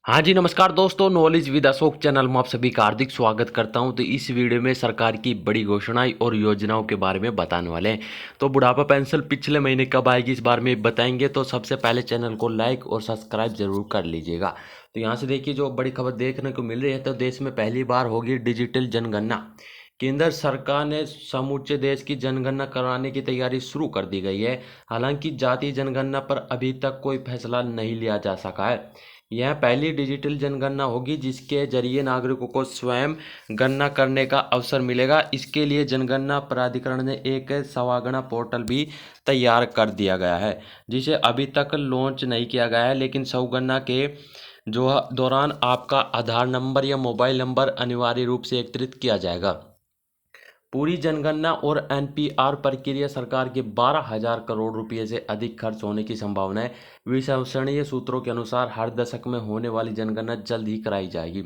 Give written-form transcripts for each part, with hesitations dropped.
हाँ जी, नमस्कार दोस्तों। नॉलेज विद अशोक चैनल में आप सभी का हार्दिक स्वागत करता हूं। तो इस वीडियो में सरकार की बड़ी घोषणाएं और योजनाओं के बारे में बताने वाले हैं। तो बुढ़ापा पेंशन पिछले महीने कब आएगी इस बारे में बताएंगे। तो सबसे पहले चैनल को लाइक और सब्सक्राइब जरूर कर लीजिएगा। तो यहाँ से देखिए जो बड़ी खबर देखने को मिल रही है, तो देश में पहली बार होगी डिजिटल जनगणना। केंद्र सरकार ने समूचे देश की जनगणना कराने की तैयारी शुरू कर दी गई है। हालांकि जातीय जनगणना पर अभी तक कोई फैसला नहीं लिया जा सका है। यह पहली डिजिटल जनगणना होगी जिसके जरिए नागरिकों को स्वयं गणना करने का अवसर मिलेगा। इसके लिए जनगणना प्राधिकरण ने एक सवागणना पोर्टल भी तैयार कर दिया गया है, जिसे अभी तक लॉन्च नहीं किया गया है। लेकिन स्वगणना के जो दौरान आपका आधार नंबर या मोबाइल नंबर अनिवार्य रूप से एकत्रित किया जाएगा। पूरी जनगणना और एनपीआर प्रक्रिया सरकार के 12,000 करोड़ रुपए से अधिक खर्च होने की संभावना है। विश्वसनीय सूत्रों के अनुसार हर दशक में होने वाली जनगणना जल्द ही कराई जाएगी।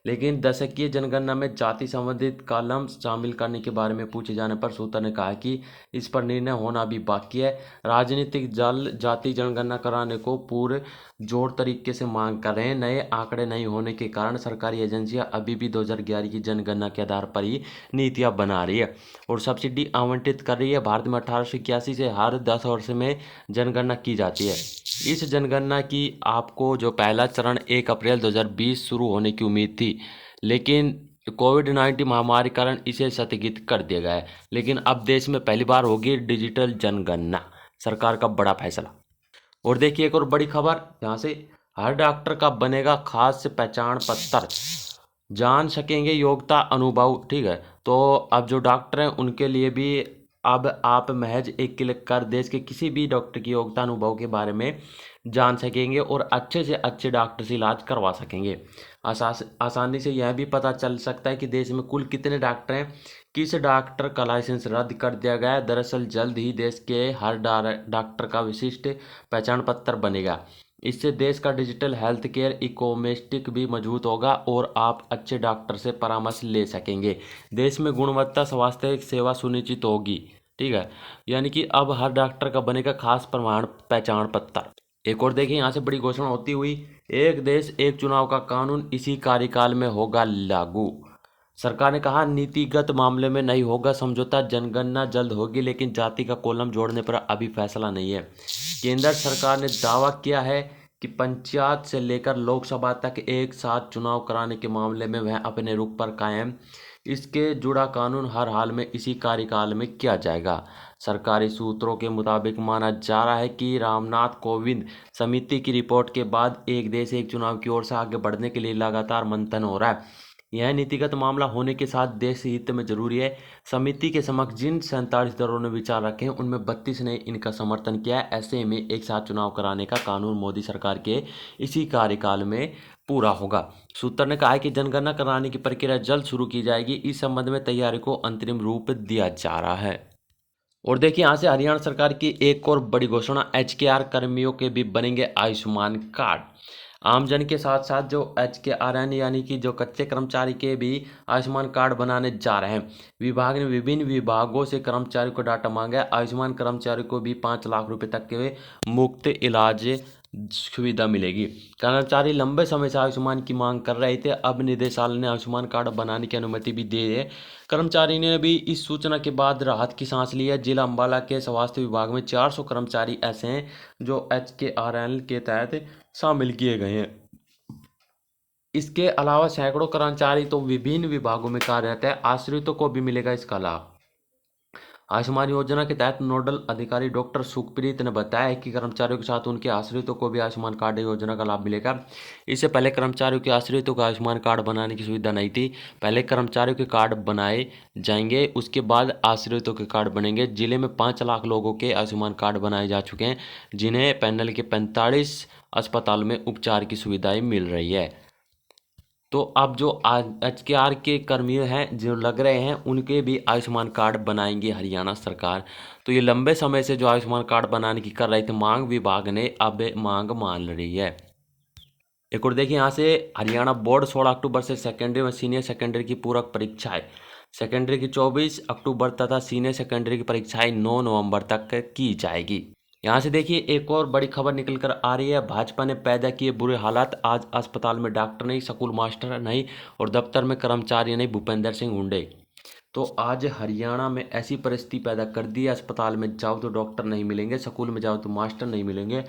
लेकिन दशकीय जनगणना में जाति संबंधित कॉलम शामिल करने के बारे में पूछे जाने पर सूत्र ने कहा कि इस पर निर्णय होना अभी बाकी है। राजनीतिक दल जाति जनगणना कराने को पूरे जोर तरीके से मांग कर रहे हैं। नए आंकड़े नहीं होने के कारण सरकारी एजेंसियां अभी भी 2011 की जनगणना के आधार पर ही नीतियां बना रही है और सब्सिडी आवंटित कर रही है। भारत में 1881 से हर 10 वर्ष में जनगणना की जाती है। इस जनगणना की आपको जो पहला चरण 1 अप्रैल 2020 शुरू होने की उम्मीद थी, लेकिन कोविड-19 महामारी के कारण इसे स्थगित कर दिया गया है। लेकिन अब देश में पहली बार होगी डिजिटल जनगणना, सरकार का बड़ा फैसला। और देखिए एक और बड़ी खबर यहाँ से, हर डॉक्टर का बनेगा खास पहचान पत्र, जान सकेंगे योग्यता अनुभव। ठीक है, तो अब जो डॉक्टर हैं उनके लिए भी अब आप महज एक क्लिक कर देश के किसी भी डॉक्टर की योग्यता अनुभव के बारे में जान सकेंगे और अच्छे से अच्छे डॉक्टर से इलाज करवा सकेंगे। आसानी से यह भी पता चल सकता है कि देश में कुल कितने डॉक्टर हैं। किस डॉक्टर का लाइसेंस रद्द कर दिया गया है। दरअसल जल्द ही देश के हर डॉक्टर का विशिष्ट पहचान पत्र बनेगा। इससे देश का डिजिटल हेल्थ केयर इकोसिस्टम भी मजबूत होगा और आप अच्छे डॉक्टर से परामर्श ले सकेंगे। देश में गुणवत्ता स्वास्थ्य सेवा सुनिश्चित होगी। ठीक है, यानी कि अब हर डॉक्टर का बनेगा खास प्रमाण पहचान पत्र। एक और देखिए यहाँ से बड़ी घोषणा होती हुई, एक देश एक चुनाव का कानून इसी कार्यकाल में होगा लागू। सरकार ने कहा नीतिगत मामले में नहीं होगा समझौता। जनगणना जल्द होगी लेकिन जाति का कॉलम जोड़ने पर अभी फैसला नहीं है। केंद्र सरकार ने दावा किया है कि पंचायत से लेकर लोकसभा तक एक साथ चुनाव कराने के मामले में वह अपने रुख पर कायम। इसके जुड़ा कानून हर हाल में इसी कार्यकाल में किया जाएगा। सरकारी सूत्रों के मुताबिक माना जा रहा है कि रामनाथ कोविंद समिति की रिपोर्ट के बाद एक देश एक चुनाव की ओर से आगे बढ़ने के लिए लगातार मंथन हो रहा है। यह नीतिगत मामला होने के साथ देश हित में जरूरी है। समिति के समक्ष जिन 47 दलों ने विचार रखे हैं उनमें 32 ने इनका समर्थन किया है। ऐसे में एक साथ चुनाव कराने का कानून मोदी सरकार के इसी कार्यकाल में पूरा होगा। सूत्र ने कहा है कि जनगणना कराने की प्रक्रिया जल्द शुरू की जाएगी। इस संबंध में तैयारी को अंतरिम रूप दिया जा रहा है। और देखिए यहाँ से हरियाणा सरकार की एक और बड़ी घोषणा, एचकेआर कर्मियों के भी बनेंगे आयुष्मान कार्ड। आमजन के साथ साथ जो एचकेआरएन यानी कि जो कच्चे कर्मचारी के भी आयुष्मान कार्ड बनाने जा रहे हैं। विभाग ने विभिन्न विभागों से कर्मचारियों को डाटा मांगा है। आयुष्मान कर्मचारी को भी 5 लाख रुपए तक के मुफ्त इलाज सुविधा मिलेगी। कर्मचारी लंबे समय से आयुष्मान की मांग कर रहे थे, अब निदेशालय ने आयुष्मान कार्ड बनाने की अनुमति भी दी है। कर्मचारी ने भी इस सूचना के बाद राहत की सांस ली है। जिला अंबाला के स्वास्थ्य विभाग में 400 कर्मचारी ऐसे हैं जो एचकेआरएन के तहत शामिल किए गए हैं। इसके अलावा सैकड़ों कर्मचारी तो विभिन्न विभागों में कार्यरत है। आश्रितों को भी मिलेगा इसका लाभ। आयुष्मान योजना के तहत नोडल अधिकारी डॉक्टर सुखप्रीत ने बताया कि कर्मचारियों के साथ उनके आश्रितों को भी आयुष्मान कार्ड योजना का लाभ मिलेगा। इससे पहले कर्मचारियों के आश्रितों को आयुष्मान कार्ड बनाने की सुविधा नहीं थी। पहले कर्मचारियों के कार्ड बनाए जाएंगे, उसके बाद आश्रितों के कार्ड बनेंगे। जिले में 5 लाख लोगों के आयुष्मान कार्ड बनाए जा चुके हैं, जिन्हें पैनल के 45 अस्पताल में उपचार की सुविधाएं मिल रही है। तो अब जो एचकेआर के कर्मी हैं जो लग रहे हैं उनके भी आयुष्मान कार्ड बनाएंगी हरियाणा सरकार। तो ये लंबे समय से जो आयुष्मान कार्ड बनाने की कर रहे थे मांग, विभाग ने अब मांग मान रही है। एक और देखिए यहाँ से, हरियाणा बोर्ड 16 अक्टूबर से सेकेंडरी व सीनियर सेकेंडरी की पूरक परीक्षाएं, सेकेंडरी की 24 अक्टूबर तथा सीनियर सेकेंडरी की परीक्षाएं 9 नवंबर तक की जाएगी। यहाँ से देखिए एक और बड़ी खबर निकल कर आ रही है। भाजपा ने पैदा किए बुरे हालात, आज अस्पताल में डॉक्टर नहीं, स्कूल मास्टर नहीं और दफ्तर में कर्मचारी नहीं, भूपेंद्र सिंह हुंडे। तो आज हरियाणा में ऐसी परिस्थिति पैदा कर दी है, अस्पताल में जाओ तो डॉक्टर नहीं मिलेंगे, स्कूल में जाओ तो मास्टर नहीं मिलेंगे,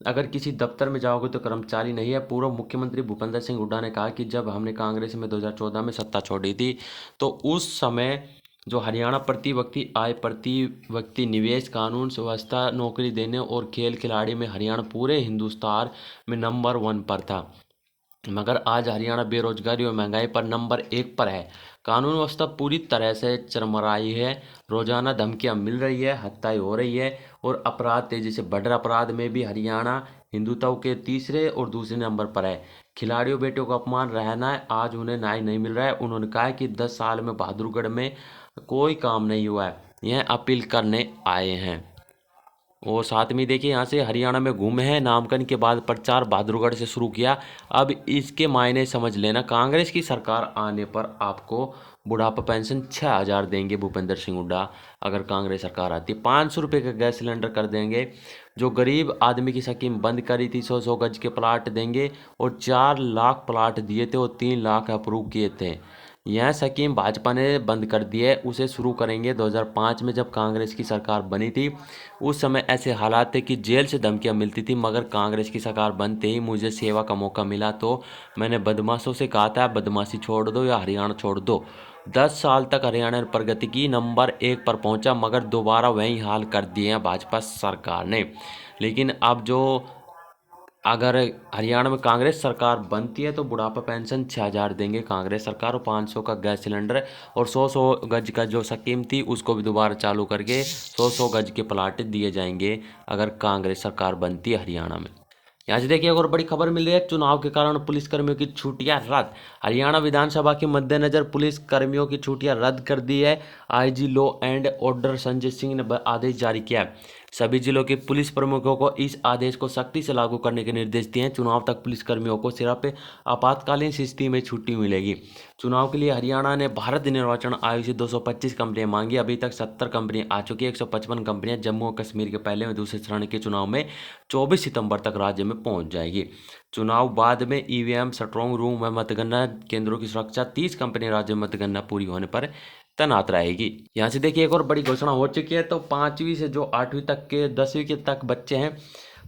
अगर किसी दफ्तर में जाओगे तो कर्मचारी नहीं है। पूर्व मुख्यमंत्री भूपेंद्र सिंह हुड्डा ने कहा कि जब हमने कांग्रेस में 2014 में सत्ता छोड़ी थी तो उस समय जो हरियाणा प्रति व्यक्ति आय, प्रति व्यक्ति निवेश, कानून व्यवस्था, नौकरी देने और खेल खिलाड़ी में हरियाणा पूरे हिंदुस्तान में नंबर 1 पर था। मगर आज हरियाणा बेरोजगारी और महंगाई पर नंबर 1 पर है। कानून व्यवस्था पूरी तरह से चरमराई है, रोजाना धमकियां मिल रही है, हत्याएं हो रही है और अपराध तेजी से बढ़ रहा। अपराध में भी हरियाणा हिंदुत्व के तीसरे और दूसरे नंबर पर है। खिलाड़ियों बेटियों का अपमान रहना है, आज उन्हें न्याय नहीं मिल रहा है। उन्होंने कहा कि 10 साल में बहादुरगढ़ में कोई काम नहीं हुआ है, यह अपील करने आए हैं। और साथ में देखिए यहाँ से हरियाणा में गुम है, नामांकन के बाद प्रचार बहादुरगढ़ से शुरू किया। अब इसके मायने समझ लेना, कांग्रेस की सरकार आने पर आपको बुढ़ापा पेंशन 6,000 देंगे भूपेंद्र सिंह हुड्डा। अगर कांग्रेस सरकार आती है 500 रुपये का गैस सिलेंडर कर देंगे। जो गरीब आदमी की स्कीम बंद करी थी, 100 गज के प्लाट देंगे और 4 लाख प्लाट दिए थे और 3 लाख अप्रूव किए थे। यह स्कीम भाजपा ने बंद कर दी है, उसे शुरू करेंगे। 2005 में जब कांग्रेस की सरकार बनी थी उस समय ऐसे हालात थे कि जेल से धमकियां मिलती थी, मगर कांग्रेस की सरकार बनते ही मुझे सेवा का मौका मिला तो मैंने बदमाशों से कहा था बदमाशी छोड़ दो या हरियाणा छोड़ दो। 10 साल तक हरियाणा ने प्रगति की, नंबर 1 पर पहुंचा, मगर दोबारा वही हाल कर दिए हैं भाजपा सरकार ने। लेकिन अब जो अगर हरियाणा में कांग्रेस सरकार बनती है तो बुढ़ापा पेंशन 6,000 देंगे कांग्रेस सरकार, और 500 का गैस सिलेंडर और 100 गज का जो स्कीम थी उसको भी दोबारा चालू करके 100 गज के प्लाट दिए जाएंगे अगर कांग्रेस सरकार बनती है हरियाणा में। यहाँ से देखिए एक और बड़ी खबर मिल रही है, चुनाव के कारण पुलिसकर्मियों की छुट्टियां रद्द। हरियाणा विधानसभा के मद्देनजर पुलिसकर्मियों की छुट्टियां रद्द कर दी है। IG law and order Sanjay Singh ने आदेश जारी किया है। सभी जिलों के पुलिस प्रमुखों को इस आदेश को सख्ती से लागू करने के निर्देश दिए हैं। चुनाव तक पुलिसकर्मियों को सिर्फ आपातकालीन स्थिति में छुट्टी मिलेगी। चुनाव के लिए हरियाणा ने भारत निर्वाचन आयोग से 225 कंपनियां मांगी, अभी तक 70 कंपनियां आ चुकी है। 155 कंपनियां जम्मू और कश्मीर के पहले व दूसरे चरण के चुनाव में 24 सितंबर तक राज्य में पहुंच जाएगी। चुनाव बाद में ईवीएम, स्ट्रांग रूम व मतगणना केंद्रों की सुरक्षा 30 कंपनी राज्य में मतगणना पूरी होने पर तैनात रहेगी। यहाँ से देखिए एक और बड़ी घोषणा हो चुकी है। तो 5वीं से जो 8वीं तक के 10वीं के तक बच्चे हैं,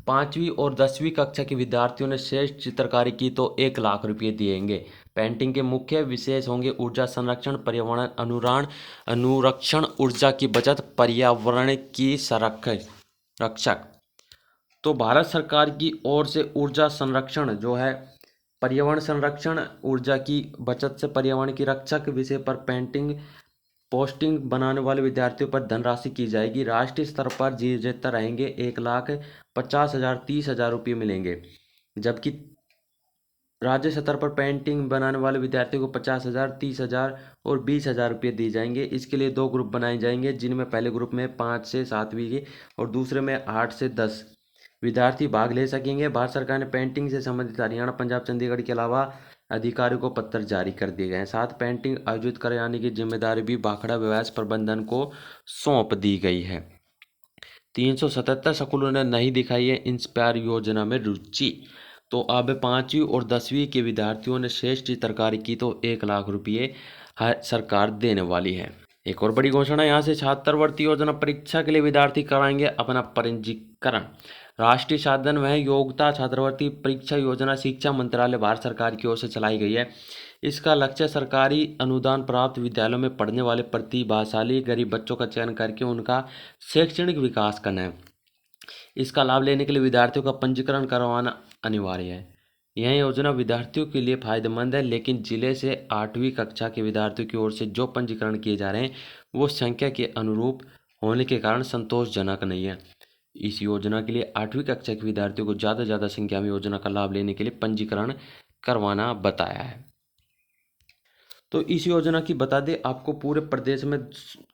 5वीं और 10वीं कक्षा के विद्यार्थियों ने श्रेष्ठ चित्रकारी की तो 1 लाख रुपये दिएंगे। पेंटिंग के मुख्य विशेष होंगे ऊर्जा संरक्षण, पर्यावरण अनुरक्षण, ऊर्जा की बचत, पर्यावरण की रक्षक। तो भारत सरकार की ओर से ऊर्जा संरक्षण जो है, पर्यावरण संरक्षण, ऊर्जा की बचत से पर्यावरण की रक्षक विषय पर पेंटिंग पोस्टिंग बनाने वाले विद्यार्थियों पर धनराशि की जाएगी। राष्ट्रीय स्तर पर विजेता रहेंगे 1,50,000 30,000 रुपये मिलेंगे, जबकि राज्य स्तर पर पेंटिंग बनाने वाले विद्यार्थियों को 50,000 30,000 और 20,000 रुपये दिए जाएंगे। इसके लिए 2 ग्रुप बनाए जाएंगे, जिनमें पहले ग्रुप में 5 से 7वीं की और दूसरे में 8 से 10 विद्यार्थी भाग ले सकेंगे। भारत सरकार ने पेंटिंग से संबंधित हरियाणा, पंजाब, चंडीगढ़ के अलावा अधिकारियों को पत्र जारी कर दिए गए हैं। साथ पेंटिंग आयोजित कराने की जिम्मेदारी भी भाखड़ा व्यवसाय प्रबंधन को सौंप दी गई है। 377 स्कूलों ने नहीं दिखाई है इंस्पायर योजना में रुचि। तो अब 5वीं और 10वीं के विद्यार्थियों ने श्रेष्ठ चित्रकारी की तो 1 लाख रुपये सरकार देने वाली है। एक और बड़ी घोषणा यहाँ से, छात्रवृत्ति योजना परीक्षा के लिए विद्यार्थी कराएंगे अपना पंजीकरण। राष्ट्रीय साधन वह योग्यता छात्रवृत्ति परीक्षा योजना शिक्षा मंत्रालय भारत सरकार की ओर से चलाई गई है। इसका लक्ष्य सरकारी अनुदान प्राप्त विद्यालयों में पढ़ने वाले प्रतिभाशाली गरीब बच्चों का चयन करके उनका शैक्षणिक विकास करना है। इसका लाभ लेने के लिए विद्यार्थियों का पंजीकरण करवाना अनिवार्य है। यह योजना विद्यार्थियों के लिए फायदेमंद है, लेकिन जिले से 8वीं कक्षा के विद्यार्थियों की ओर से जो पंजीकरण किए जा रहे हैं वो संख्या के अनुरूप होने के कारण संतोषजनक नहीं है। इस योजना के लिए 8वीं कक्षा के विद्यार्थियों को ज़्यादा से ज़्यादा संख्या में योजना का लाभ लेने के लिए पंजीकरण करवाना बताया है। तो इस योजना की बता दें आपको, पूरे प्रदेश में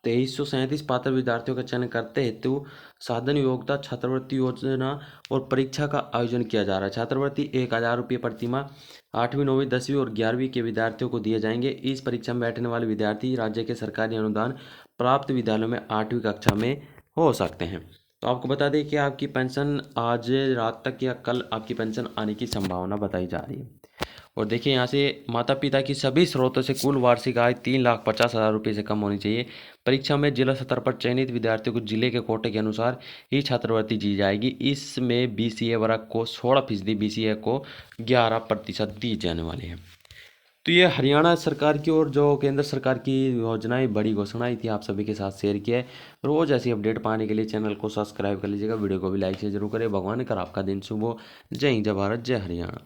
2337 पात्र विद्यार्थियों का चयन करते हेतु साधन योग्यता छात्रवृत्ति योजना और परीक्षा का आयोजन किया जा रहा है। छात्रवृत्ति 1,000 रुपये प्रतिमाह 8वीं 9वीं 10वीं और 11वीं के विद्यार्थियों को दिए जाएंगे। इस परीक्षा में बैठने वाले विद्यार्थी राज्य के सरकारी अनुदान प्राप्त विद्यालयों में 8वीं कक्षा में हो सकते हैं। तो आपको बता दें कि आपकी पेंशन आज रात तक या कल आपकी पेंशन आने की संभावना बताई जा रही है। और देखिए यहाँ से माता पिता की सभी स्रोतों से कुल वार्षिक आय 3,50,000 रुपये से कम होनी चाहिए। परीक्षा में जिला स्तर पर चयनित विद्यार्थियों को जिले के कोटे के अनुसार ही छात्रवृत्ति दी जाएगी। इसमें BCA वर्ग को 16%, BCA को 11% दी जाने वाली है। तो ये हरियाणा सरकार की और जो केंद्र सरकार की योजनाएं बड़ी घोषणाएं थी आप सभी के साथ शेयर किया है। रोज ऐसी अपडेट पाने के लिए चैनल को सब्सक्राइब कर लीजिएगा, वीडियो को भी लाइक से जरूर करें। भगवान कर आपका दिन शुभ हो। जय हिंद, जय भारत, जय हरियाणा।